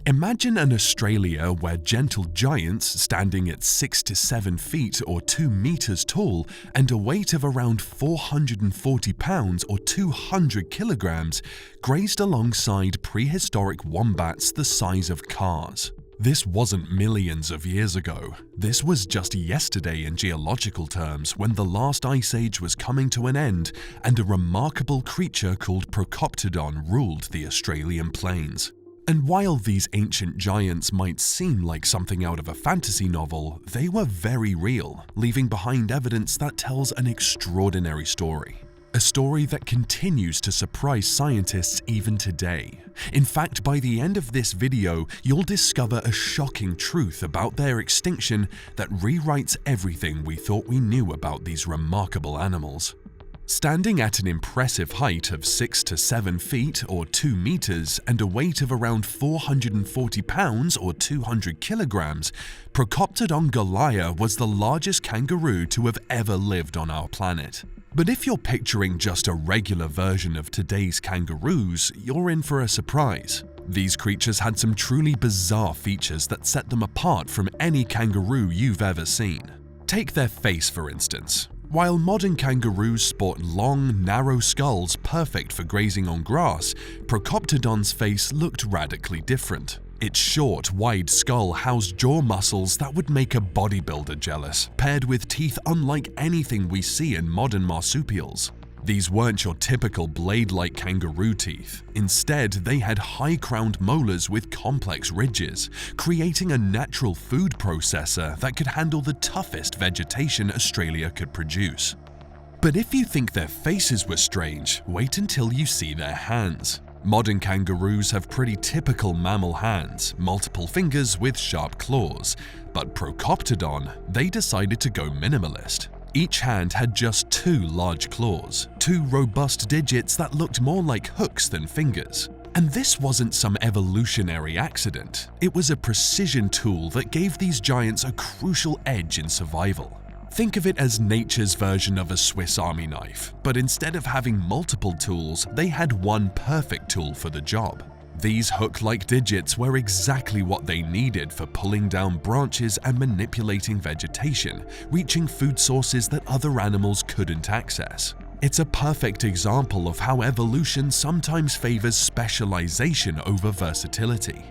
Imagine an Australia where gentle giants standing at 6 to 7 feet or 2 meters tall and a weight of around 440 pounds or 200 kilograms grazed alongside prehistoric wombats the size of cars. This wasn't millions of years ago. This was just yesterday in geological terms when the last ice age was coming to an end and a remarkable creature called Procoptodon ruled the Australian plains. And while these ancient giants might seem like something out of a fantasy novel, they were very real, leaving behind evidence that tells an extraordinary story. A story that continues to surprise scientists even today. In fact, by the end of this video, you'll discover a shocking truth about their extinction that rewrites everything we thought we knew about these remarkable animals. Standing at an impressive height of 6 to 7 feet or 2 meters and a weight of around 440 pounds or 200 kilograms, Procoptodon goliah was the largest kangaroo to have ever lived on our planet. But if you're picturing just a regular version of today's kangaroos, you're in for a surprise. These creatures had some truly bizarre features that set them apart from any kangaroo you've ever seen. Take their face, for instance. While modern kangaroos sport long, narrow skulls perfect for grazing on grass, Procoptodon's face looked radically different. Its short, wide skull housed jaw muscles that would make a bodybuilder jealous, paired with teeth unlike anything we see in modern marsupials. These weren't your typical blade-like kangaroo teeth. Instead, they had high-crowned molars with complex ridges, creating a natural food processor that could handle the toughest vegetation Australia could produce. But if you think their faces were strange, wait until you see their hands. Modern kangaroos have pretty typical mammal hands, multiple fingers with sharp claws, but Procoptodon, they decided to go minimalist. Each hand had just 2 large claws, 2 robust digits that looked more like hooks than fingers. And this wasn't some evolutionary accident. It was a precision tool that gave these giants a crucial edge in survival. Think of it as nature's version of a Swiss Army knife, but instead of having multiple tools, they had one perfect tool for the job. These hook-like digits were exactly what they needed for pulling down branches and manipulating vegetation, reaching food sources that other animals couldn't access. It's a perfect example of how evolution sometimes favors specialization over versatility.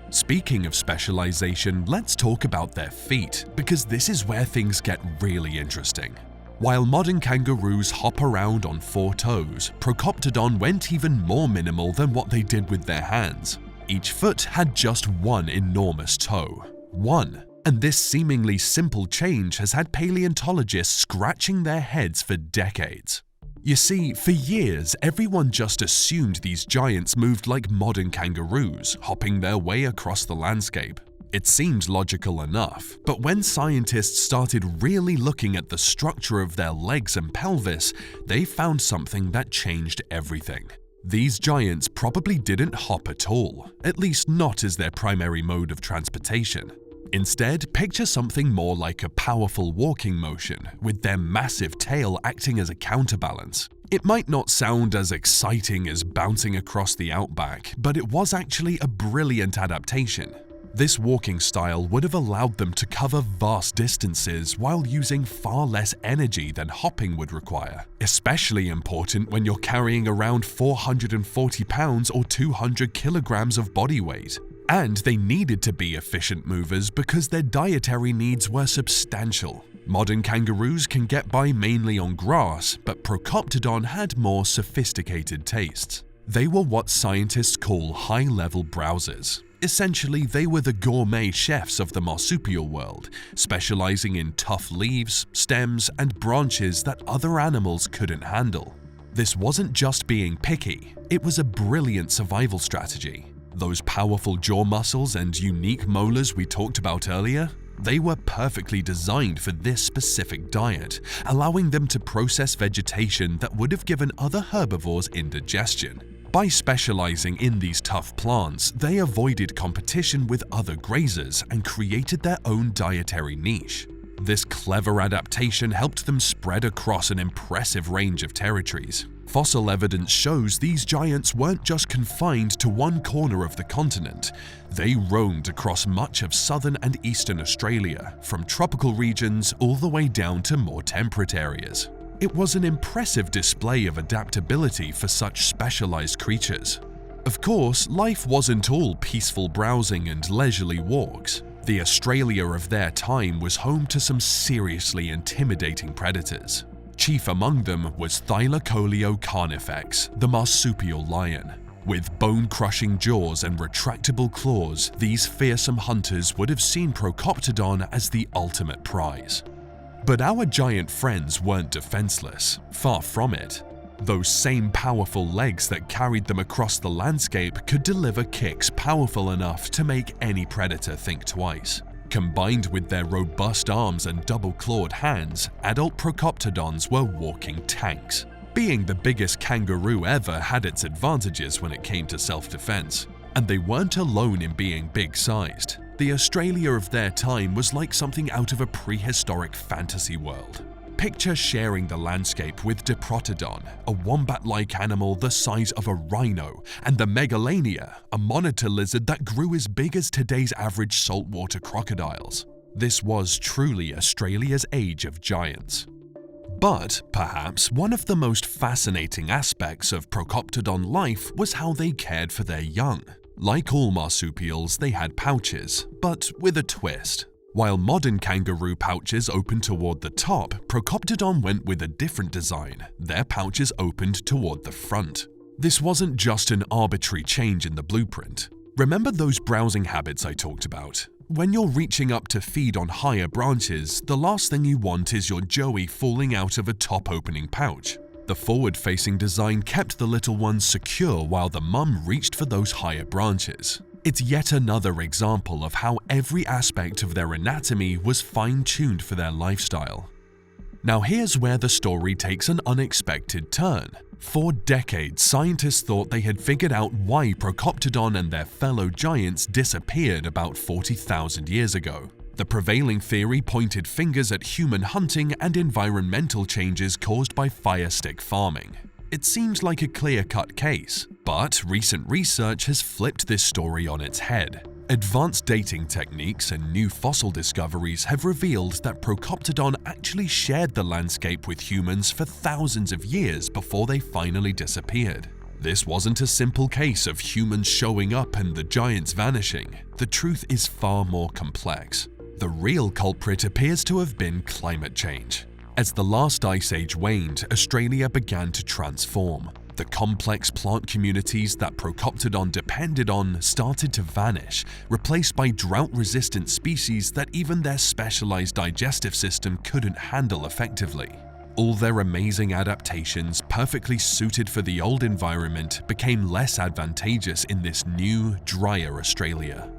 Speaking of specialization, let's talk about their feet, because this is where things get really interesting. While modern kangaroos hop around on 4 toes, Procoptodon went even more minimal than what they did with their hands. Each foot had just 1 enormous toe. 1. And this seemingly simple change has had paleontologists scratching their heads for decades. You see, for years, everyone just assumed these giants moved like modern kangaroos, hopping their way across the landscape. It seemed logical enough, but when scientists started really looking at the structure of their legs and pelvis, they found something that changed everything. These giants probably didn't hop at all, at least not as their primary mode of transportation. Instead, picture something more like a powerful walking motion, with their massive tail acting as a counterbalance. It might not sound as exciting as bouncing across the outback, but it was actually a brilliant adaptation. This walking style would have allowed them to cover vast distances while using far less energy than hopping would require, especially important when you're carrying around 440 pounds or 200 kilograms of body weight. And they needed to be efficient movers because their dietary needs were substantial. Modern kangaroos can get by mainly on grass, but Procoptodon had more sophisticated tastes. They were what scientists call high-level browsers. Essentially, they were the gourmet chefs of the marsupial world, specializing in tough leaves, stems, and branches that other animals couldn't handle. This wasn't just being picky, it was a brilliant survival strategy. Those powerful jaw muscles and unique molars we talked about earlier, they were perfectly designed for this specific diet, allowing them to process vegetation that would have given other herbivores indigestion. By specializing in these tough plants, they avoided competition with other grazers and created their own dietary niche. This clever adaptation helped them spread across an impressive range of territories. Fossil evidence shows these giants weren't just confined to one corner of the continent. They roamed across much of southern and eastern Australia, from tropical regions all the way down to more temperate areas. It was an impressive display of adaptability for such specialized creatures. Of course, life wasn't all peaceful browsing and leisurely walks. The Australia of their time was home to some seriously intimidating predators. Chief among them was Thylacoleo carnifex, the marsupial lion. With bone-crushing jaws and retractable claws, these fearsome hunters would have seen Procoptodon as the ultimate prize. But our giant friends weren't defenseless, far from it. Those same powerful legs that carried them across the landscape could deliver kicks powerful enough to make any predator think twice. Combined with their robust arms and double-clawed hands, adult Procoptodons were walking tanks. Being the biggest kangaroo ever had its advantages when it came to self-defense. And they weren't alone in being big-sized. The Australia of their time was like something out of a prehistoric fantasy world. Picture sharing the landscape with Diprotodon, a wombat-like animal the size of a rhino, and the Megalania, a monitor lizard that grew as big as today's average saltwater crocodiles. This was truly Australia's age of giants. But perhaps one of the most fascinating aspects of Procoptodon life was how they cared for their young. Like all marsupials, they had pouches, but with a twist. While modern kangaroo pouches open toward the top, Procoptodon went with a different design. Their pouches opened toward the front. This wasn't just an arbitrary change in the blueprint. Remember those browsing habits I talked about? When you're reaching up to feed on higher branches, the last thing you want is your joey falling out of a top-opening pouch. The forward-facing design kept the little ones secure while the mum reached for those higher branches. It's yet another example of how every aspect of their anatomy was fine-tuned for their lifestyle. Now here's where the story takes an unexpected turn. For decades, scientists thought they had figured out why Procoptodon and their fellow giants disappeared about 40,000 years ago. The prevailing theory pointed fingers at human hunting and environmental changes caused by fire stick farming. It seems like a clear-cut case, but recent research has flipped this story on its head. Advanced dating techniques and new fossil discoveries have revealed that Procoptodon actually shared the landscape with humans for thousands of years before they finally disappeared. This wasn't a simple case of humans showing up and the giants vanishing. The truth is far more complex. The real culprit appears to have been climate change. As the last ice age waned, Australia began to transform. The complex plant communities that Procoptodon depended on started to vanish, replaced by drought-resistant species that even their specialized digestive system couldn't handle effectively. All their amazing adaptations, perfectly suited for the old environment, became less advantageous in this new, drier Australia.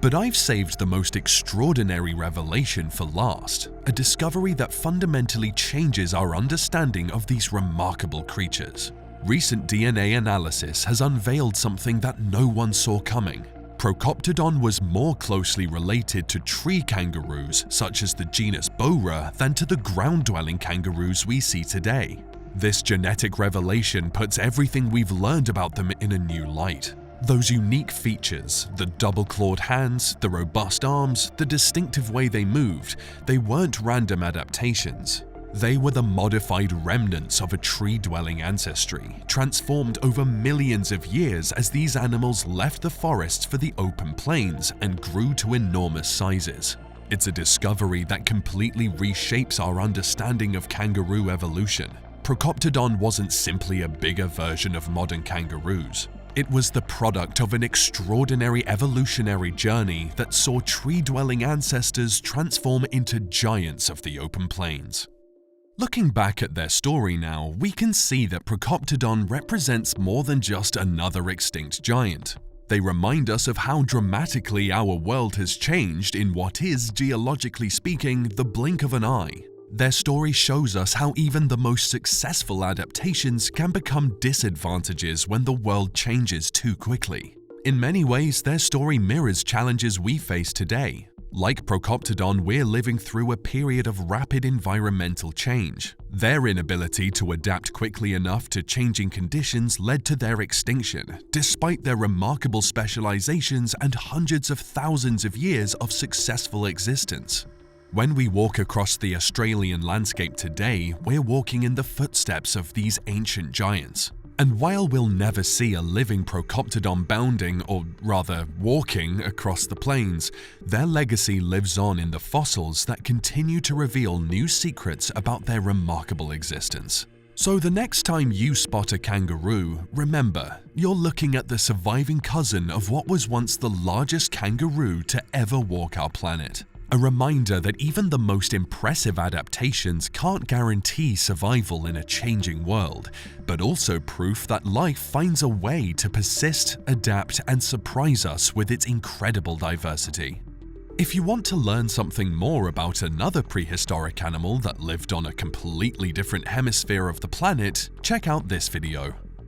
But I've saved the most extraordinary revelation for last, a discovery that fundamentally changes our understanding of these remarkable creatures. Recent DNA analysis has unveiled something that no one saw coming. Procoptodon was more closely related to tree kangaroos, such as the genus Bora, than to the ground-dwelling kangaroos we see today. This genetic revelation puts everything we've learned about them in a new light. Those unique features, the double-clawed hands, the robust arms, the distinctive way they moved, they weren't random adaptations. They were the modified remnants of a tree-dwelling ancestry, transformed over millions of years as these animals left the forests for the open plains and grew to enormous sizes. It's a discovery that completely reshapes our understanding of kangaroo evolution. Procoptodon wasn't simply a bigger version of modern kangaroos. It was the product of an extraordinary evolutionary journey that saw tree-dwelling ancestors transform into giants of the open plains. Looking back at their story now, we can see that Procoptodon represents more than just another extinct giant. They remind us of how dramatically our world has changed in what is, geologically speaking, the blink of an eye. Their story shows us how even the most successful adaptations can become disadvantages when the world changes too quickly. In many ways, their story mirrors challenges we face today. Like Procoptodon, we're living through a period of rapid environmental change. Their inability to adapt quickly enough to changing conditions led to their extinction, despite their remarkable specializations and hundreds of thousands of years of successful existence. When we walk across the Australian landscape today, we're walking in the footsteps of these ancient giants. And while we'll never see a living Procoptodon bounding, or rather walking, across the plains, their legacy lives on in the fossils that continue to reveal new secrets about their remarkable existence. So the next time you spot a kangaroo, remember, you're looking at the surviving cousin of what was once the largest kangaroo to ever walk our planet. A reminder that even the most impressive adaptations can't guarantee survival in a changing world, but also proof that life finds a way to persist, adapt, and surprise us with its incredible diversity. If you want to learn something more about another prehistoric animal that lived on a completely different hemisphere of the planet, check out this video.